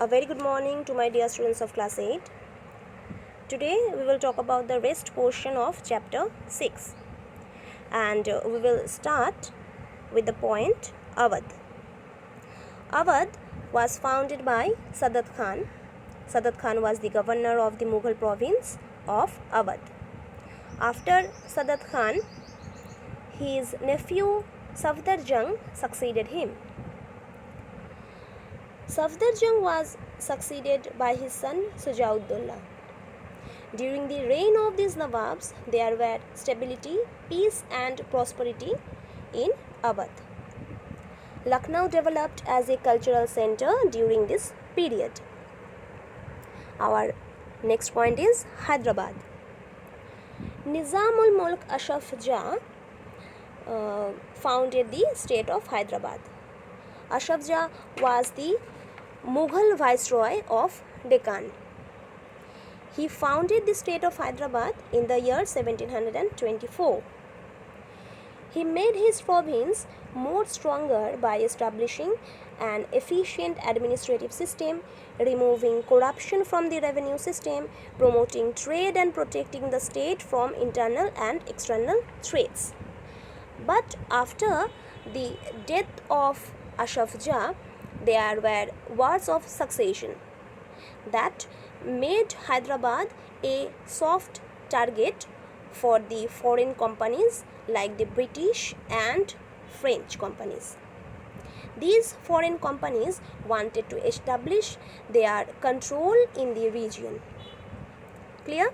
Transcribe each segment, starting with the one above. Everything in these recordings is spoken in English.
A very good morning to my dear students of class 8. Today we will talk about the rest portion of chapter 6 and we will start with the point Awadh. Awadh was founded by Sadat Khan. Sadat Khan was the governor of the Mughal province of Awadh. After Sadat Khan, his nephew Safdar succeeded him. Safdar was succeeded by his son Sujauddaulah. During the reign of these Nawabs, there were stability, peace and prosperity in Awadh. Lucknow developed as a cultural center during this period. Our next point is Hyderabad. Nizam ul Mulk Ashraf Jah founded the state of Hyderabad. Ashraf Jah was the Mughal viceroy of Deccan. He founded the state of Hyderabad in the year 1724. He made his province more stronger by establishing an efficient administrative system, removing corruption from the revenue system, promoting trade and protecting the state from internal and external threats. But after the death of Ashraf Jah, there were wars of succession that made Hyderabad a soft target for the foreign companies like the British and French companies. These foreign companies wanted to establish their control in the region. Clear?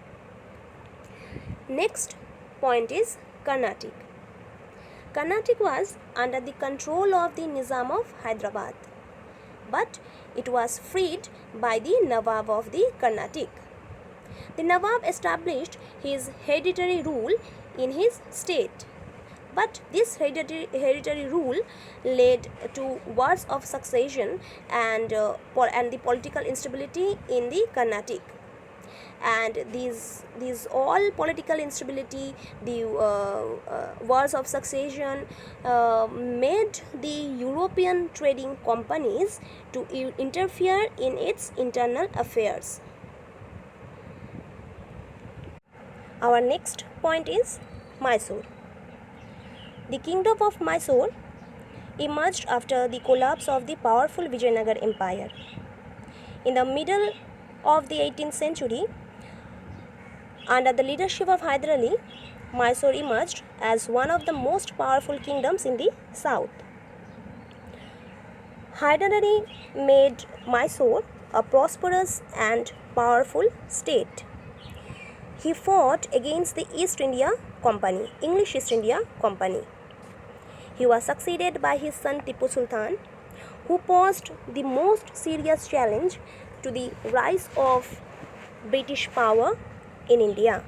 Next point is Carnatic. Carnatic was under the control of the Nizam of Hyderabad, but it was freed by the Nawab of the Carnatic. The Nawab established his hereditary rule in his state, but this hereditary rule led to wars of succession and the political instability in the Carnatic. And these all political instability, the wars of succession made the European trading companies to interfere in its internal affairs. Our next point is Mysore. The kingdom of Mysore emerged after the collapse of the powerful Vijayanagar Empire. In the middle of the 18th century, under the leadership of Hyder Ali, Mysore emerged as one of the most powerful kingdoms in the south. Hyder Ali made Mysore a prosperous and powerful state. He fought against the East India Company, English East India Company. He was succeeded by his son Tipu Sultan, who posed the most serious challenge to the rise of British power in India.